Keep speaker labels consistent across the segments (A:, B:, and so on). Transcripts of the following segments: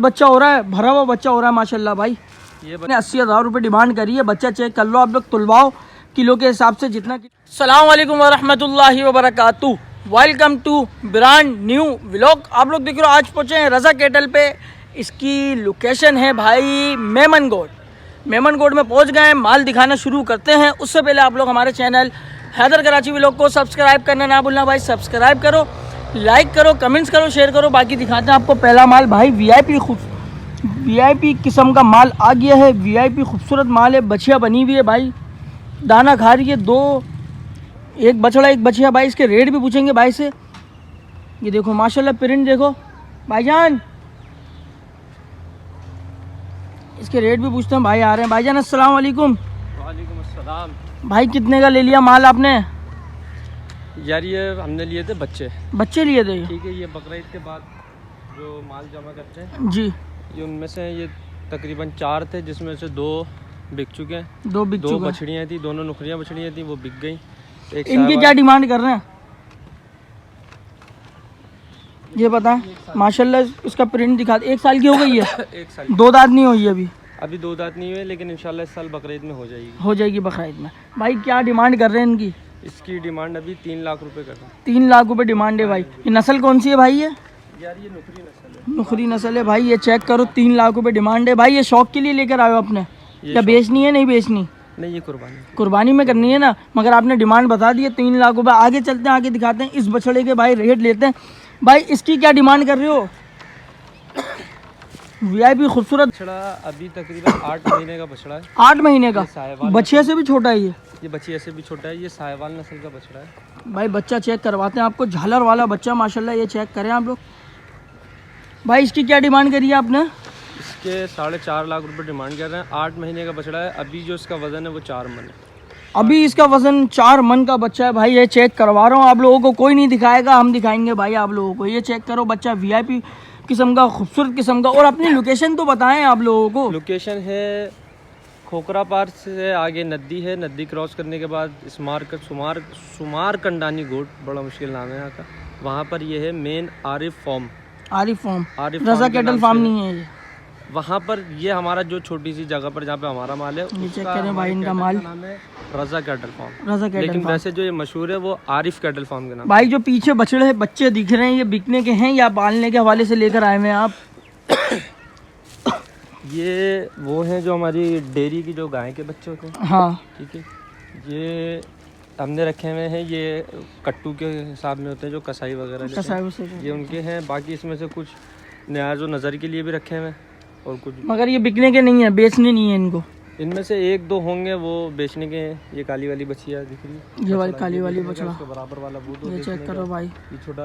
A: बच्चा हो रहा है, भरा हुआ बच्चा हो रहा है माशाल्लाह भाई। ये 80,000 रुपये डिमांड करी है। बच्चा चेक कर लो आप लोग, तुलवाओ किलो के हिसाब से जितना। अस्सलाम वालेकुम वरहमतुल्लाहि वबरकातुहू। Welcome to brand new vlog. आप लोग देख रहे हो आज पहुँचे हैं रज़ा कैटल पे। इसकी लोकेशन है भाई मेमनगोड। मेमनगोड में पहुँच गए हैं, माल दिखाना शुरू करते हैं। उससे पहले आप लोग हमारे चैनल हैदर कराची व्लॉग को सब्सक्राइब करना ना भूलना भाई। सब्सक्राइब करो, लाइक करो, कमेंट्स करो, शेयर करो। बाकी दिखाते हैं आपको पहला माल भाई। वीआईपी किस्म का माल आ गया है। वीआईपी खूबसूरत माल है। बछिया बनी हुई है भाई, दाना खा रही है। एक बछड़ा एक बछिया भाई। इसके रेट भी पूछेंगे भाई से। ये देखो माशाल्लाह प्रिंट देखो भाईजान, इसके रेट भी पूछते हैं भाई। आ रहे हैं भाईजान। अस्सलाम वालेकुम।
B: वालेकुम अस्सलाम।
A: भाई कितने का ले लिया माल आपने?
B: यार ये हमने लिए थे बच्चे
A: लिए थे।
B: ठीक है। ये बकरीद के बाद जो माल जमा करते हैं
A: जी,
B: ये उनमें से ये तकरीबन 4 थे, जिसमें से 2 बिक चुके हैं।
A: 2 बिक चुके हैं।
B: बछड़ियाँ थी, दोनों नुखरियाँ बछड़ियाँ थी, वो बिक गई।
A: इनकी क्या डिमांड कर रहे हैं ये बताएं। माशाल्लाह इसका प्रिंट दिखा। 1 साल की हो गई है?
B: 1 साल।
A: 2 दांत नहीं हुई
B: अभी 2 दांत नहीं हुए, लेकिन इंशाल्लाह इस साल बकरीद में
A: हो जाएगी बकरीद में। भाई क्या डिमांड कर रहे हैं इनकी?
B: इसकी डिमांड अभी 3 लाख रुपए कर रहा है।
A: 3 लाख रुपए डिमांड है भाई। ये नस्ल कौन सी है भाई?
B: यार ये नुखरी नस्ल है।
A: नुखरी नस्ल है भाई। ये चेक करो, 3 लाख रुपए डिमांड है भाई। ये शौक के लिए लेकर आए हो अपने या बेचनी है? नहीं बेचनी,
B: नहीं ये
A: कुर्बानी में करनी है ना। मगर आपने डिमांड बता दी है 3 लाख रुपए। आगे चलते हैं, आगे दिखाते हैं इस बछड़े के भाई रेट लेते हैं। भाई इसकी क्या डिमांड कर रहे हो? वीआईपी खूबसूरत
B: बछड़ा अभी तकरीबन 8 महीने का बछड़ा है।
A: 8 महीने का? बछिया से भी छोटा है ये
B: बछिया से भी छोटा है। ये साहिवाल नस्ल का बछड़ा है
A: भाई। बच्चा चेक करवाते हैं आपको, झालर वाला बच्चा माशाल्लाह। ये चेक करें आप लोग। भाई इसकी क्या डिमांड करी है आपने?
B: इसके 4.5 लाख रुपए डिमांड कर रहे हैं। 8 महीने का बछड़ा है। अभी जो इसका वजन है वो 4 मन है।
A: अभी इसका वजन 4 मन का बच्चा है भाई। ये चेक करवा रहा हूँ आप लोगों को, कोई नहीं दिखाएगा, हम दिखाएंगे भाई आप लोगों को। ये चेक करो बच्चा, वीआईपी किस्म का, खूबसूरत किस्म का। और अपनी लोकेशन तो बताएं आप लोगों को।
B: लोकेशन है खोखरा पार्क से आगे नदी है। नदी क्रॉस करने के बाद सुमार कंडानी गोट, बड़ा मुश्किल नाम है यहाँ का। वहाँ पर ये है मेन आरिफ फार्म। रज़ा कैटल फार्म नहीं है ये। वहाँ पर ये हमारा जो छोटी सी जगह पर जहाँ पे हमारा माल है,
A: ये चेक करें भाई। इनका माल
B: नाम है रज़ा कैटल फार्म। लेकिन वैसे जो ये मशहूर है वो आरिफ कैटल फार्म के नाम।
A: भाई जो पीछे बछड़े बच्चे दिख रहे हैं, ये बिकने के हैं या पालने के हवाले से लेकर आए हुए हैं आप?
B: ये वो हैं जो हमारी डेयरी की जो गाय के बच्चे होते हैं।
A: हाँ
B: ठीक है। ये हमने रखे हुए हैं, ये कट्टू के हिसाब में होते हैं जो कसाई वगैरह ये उनके हैं। बाकी इसमें से कुछ नया जो नज़र के लिए भी रखे हुए हैं और कुछ। मगर
A: ये बिकने के नहीं है, बेचने नहीं है इनको।
B: इनमें से 1-2 होंगे वो बेचने के हैं। ये काली वाली बछिया दिख रही है,
A: ये वाली काली वाली बछड़ा
B: बराबर वाला वो।
A: ये चेक करो भाई,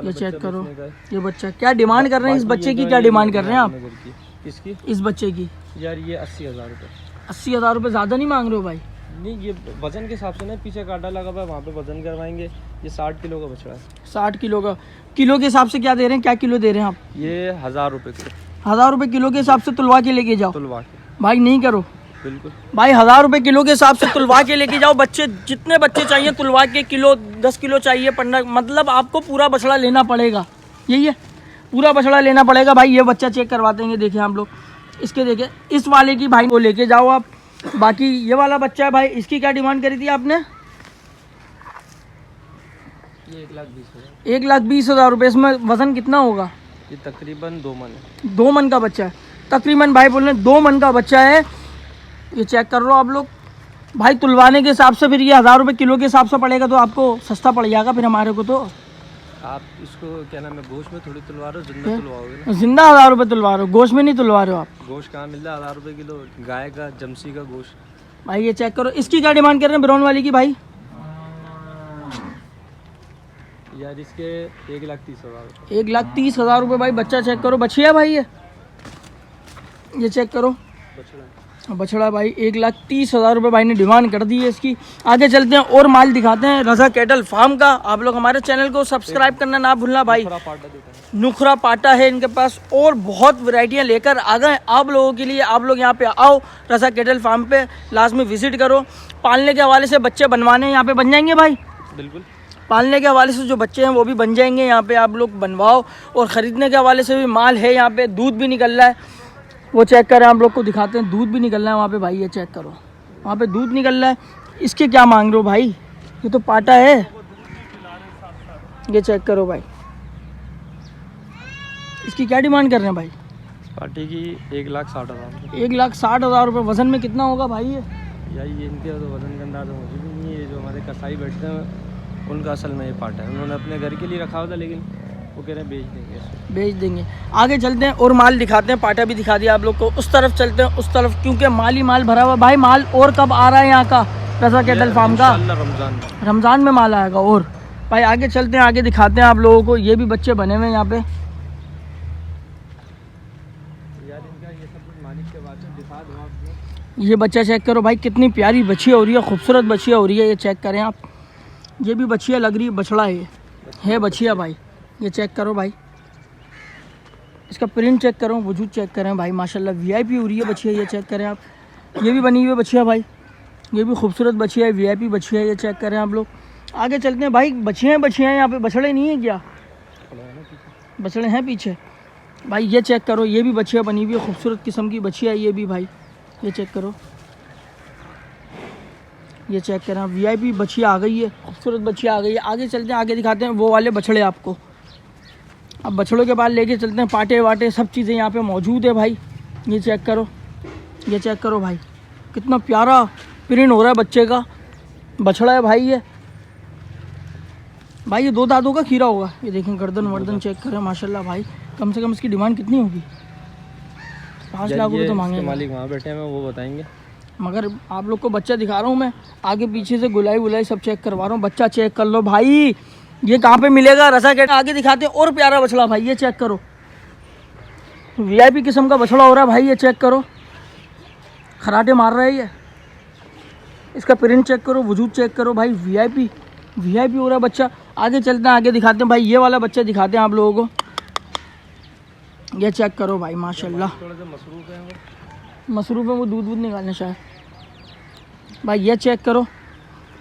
B: ये
A: चेक करो। ये बच्चा क्या डिमांड कर रहे हैं? इस बच्चे की क्या डिमांड कर रहे हैं आप?
B: इसकी
A: इस बच्चे की
B: यार ये 80,000 रुपये।
A: 80,000 रुपये ज़्यादा नहीं मांग रहे हो भाई?
B: नहीं, ये वजन के हिसाब से ना, पीछे कांटा लगा हुआ है, वहाँ पे वजन करवाएंगे। ये 60 किलो का बछड़ा है। 60
A: किलो का? किलो के हिसाब से क्या दे रहे हैं? क्या किलो दे रहे हैं आप?
B: ये 1000 रुपये किलो।
A: 1000 रुपये किलो के हिसाब से तुलवा के लेके जाओ।
B: तुलवा के
A: भाई नहीं करो
B: बिल्कुल भाई।
A: 1000 रुपये किलो के हिसाब से तुलवा के लेके जाओ। बच्चे जितने बच्चे चाहिए तुलवा के, किलो 10 किलो चाहिए 15, मतलब आपको पूरा बछड़ा लेना पड़ेगा। यही है, पूरा बछड़ा लेना पड़ेगा भाई। ये बच्चा चेक करवा देंगे। देखें आप लोग, इसके देखें, इस वाले की भाई को लेके जाओ आप। बाकी ये वाला बच्चा है भाई, इसकी क्या डिमांड करी थी आपने?
B: ये 1,20,000।
A: 1,20,000 रुपये। इसमें वजन कितना होगा?
B: ये तकरीबन 2 मन है।
A: 2 मन का बच्चा है तकरीबन भाई। बोल रहे 2 मन का बच्चा है। ये चेक कर लो आप लोग भाई। तुलवाने के हिसाब से फिर ये 1000 रुपये किलो के हिसाब से पड़ेगा, तो आपको सस्ता पड़ जाएगा फिर हमारे को। तो
B: आप इसको क्या नाम है, गोश्त में थोड़ी तुलवा रहे हो, जिंदा तुलवाओगे ना?
A: जिंदा 1000 रुपये तुलवा रहे हो, गोश्त में नहीं तुलवा रहे हो आप?
B: गोश्त कहाँ मिलता है 1000 रुपये किलो? गाय का जमसी का गोश्त
A: भाई। ये चेक करो, इसकी क्या डिमांड कर रहे हैं ब्राउन वाली की भाई?
B: यार इसके 1,30,000।
A: 1,30,000 रुपये भाई। बच्चा चेक करो, बछिया भाई ये चेक करो बछड़ा भाई। 1,30,000 रुपये भाई ने डिमांड कर दी है इसकी। आगे चलते हैं और माल दिखाते हैं रज़ा कैटल फार्म का। आप लोग हमारे चैनल को सब्सक्राइब करना ना भूलना भाई। नुखरा पाटा है इनके पास और बहुत वैरायटियां लेकर आ गए आप लोगों के लिए। आप लोग यहाँ पे आओ, रज़ा कैटल फार्म पे लाजमी विजिट करो। पालने के हवाले से बच्चे बनवाने यहाँ पे बन जाएंगे भाई।
B: बिल्कुल,
A: पालने के हवाले से जो बच्चे हैं वो भी बन जाएंगे यहाँ पे। आप लोग बनवाओ। और ख़रीदने के हवाले से भी माल है यहाँ पे, दूध भी निकल रहा है। वो चेक करें, आप लोग को दिखाते हैं। दूध भी निकल रहा है वहाँ पे भाई, ये चेक करो, वहाँ पे दूध निकल रहा है। इसके क्या मांग रहे हो भाई, ये तो पाटा है। ये चेक करो भाई, इसकी क्या डिमांड कर रहे हैं भाई?
B: पार्टी की 1,60,000।
A: 1,60,000 रुपये। वज़न में कितना होगा भाई ये?
B: यही इनके तो वजन का अंदाजा मुझे भी नहीं है। ये जो हमारे कसाई बैठते हैं उनका असल में ये पार्ट है, उन्होंने अपने घर के लिए रखा हुआ था, लेकिन वो कह रहे हैं बेच देंगे इसको।
A: बेच देंगे। आगे चलते हैं और माल दिखाते हैं। पाटा भी दिखा दिया आप लोग को। उस तरफ चलते हैं, उस तरफ, क्योंकि माल ही माल भरा हुआ भाई। माल और कब आ रहा है यहाँ का रज़ा कैटल फार्म का? रमज़ान में माल आएगा। और भाई आगे चलते हैं, आगे दिखाते हैं आप लोगों को। ये भी बच्चे बने हुए हैं यहाँ पे। ये बच्चा चेक करो भाई, कितनी प्यारी बछिया हो रही है, खूबसूरत बछिया हो रही है। ये चेक करें आप, ये भी बछिया लग रही है, बछड़ा है बछिया भाई। ये चेक करो भाई, इसका प्रिंट चेक करो, वजूद चेक करें भाई, माशाल्लाह वीआईपी हो रही है बछिया। ये चेक करें आप, ये भी बनी हुई है बछिया भाई, ये भी खूबसूरत बछिया है, वीआईपी बछिया है। ये चेक करें आप लोग। आगे चलते हैं भाई, बछिया यहाँ पे, बछड़े नहीं है क्या? बछड़े हैं पीछे भाई। ये चेक करो, ये भी बछिया बनी हुई है, खूबसूरत किस्म की बछिया है ये भी भाई। ये चेक करो, ये चेक करें, वीआईपी बछिया आ गई है, खूबसूरत बछिया आ गई है। आगे चलते हैं, आगे दिखाते हैं वो वाले बछड़े आपको। अब बछड़ों के बाद लेके चलते हैं, पाटे वाटे सब चीज़ें यहाँ पे मौजूद है भाई। ये चेक करो, ये चेक करो भाई, कितना प्यारा प्रिंट हो रहा है बच्चे का। बछड़ा है भाई ये भाई, ये 2 दांतों का खीरा होगा। ये देखें, गर्दन वर्दन चेक करें, माशाल्लाह भाई। कम से कम इसकी डिमांड कितनी होगी? 5 लाख रुपये तो मांगे।
B: मालिक वहाँ बैठे हैं, वो बताएंगे।
A: मगर आप लोग को बच्चा दिखा रहा हूँ मैं, आगे पीछे से गुलाई वुलाई सब चेक करवा रहा हूँ। बच्चा चेक कर लो भाई, ये कहाँ पे मिलेगा? रज़ा कैटल। आगे दिखाते हैं और प्यारा बछड़ा भाई। ये चेक करो, वीआईपी किस्म का बछड़ा हो रहा है भाई। ये चेक करो, खराटे मार रहा है ये। इसका प्रिंट चेक करो, वजूद चेक करो भाई, वीआईपी हो रहा है बच्चा। आगे चलते हैं, आगे दिखाते हैं भाई, ये वाला बच्चा दिखाते हैं आप लोगों को। ये चेक करो भाई, माशाल्लाह।
B: थोड़ा सा
A: मसरूफ़ है वो, दूध निकालने शायद भाई। ये चेक करो,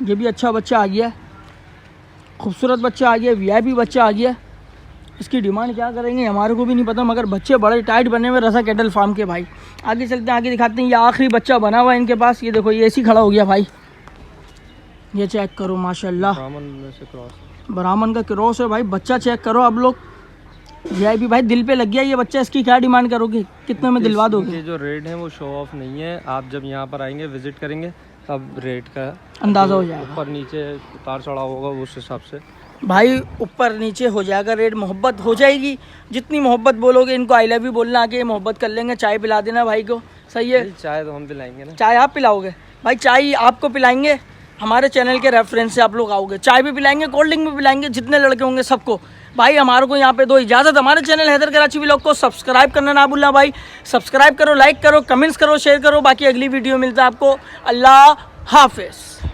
A: ये भी अच्छा बच्चा आ गया, खूबसूरत बच्चा आ गया, वीआईपी बच्चा आ गया। इसकी डिमांड क्या करेंगे हमारे को भी नहीं पता, मगर बच्चे बड़े टाइट बने हुए रज़ा कैटल फार्म के भाई। आगे चलते हैं, आगे दिखाते हैं। ये आखिरी बच्चा बना हुआ है इनके पास। ये देखो, ये ऐसी खड़ा हो गया भाई। ये चेक करो, माशाल्लाह, ब्राह्मण का क्रॉस है भाई। बच्चा चेक करो आप लोग, वीआईपी भाई, दिल पे लग गया ये बच्चा। इसकी क्या डिमांड करोगे, कितने में दिलवा दोगे?
B: जो रेट है वो शो ऑफ नहीं है, आप जब यहाँ पर आएंगे, विजिट करेंगे, तब रेट का
A: अंदाज़ा हो जाएगा।
B: ऊपर नीचे उतार चढ़ाव होगा, उस हिसाब से
A: भाई ऊपर नीचे हो जाएगा रेट, मोहब्बत हो जाएगी। जितनी मोहब्बत बोलोगे, इनको आई लव यू बोलना, आके मोहब्बत कर लेंगे। चाय पिला देना भाई को, सही है?
B: चाय तो हम पिलाएंगे ना।
A: चाय आप पिलाओगे भाई? चाय आपको पिलाएंगे, हमारे चैनल के रेफरेंस से आप लोग आओगे। चाय भी पिलाएंगे, कोल्ड ड्रिंक भी पिलाएंगे, जितने लड़के होंगे सबको। भाई हमारे को यहाँ पे दो इजाज़त। हमारे चैनल हैदर कराची व्लॉग को सब्सक्राइब करना ना भूलना भाई। सब्सक्राइब करो, लाइक करो, कमेंट्स करो, शेयर करो। बाकी अगली वीडियो मिलता है आपको। अल्लाह हाफिज़।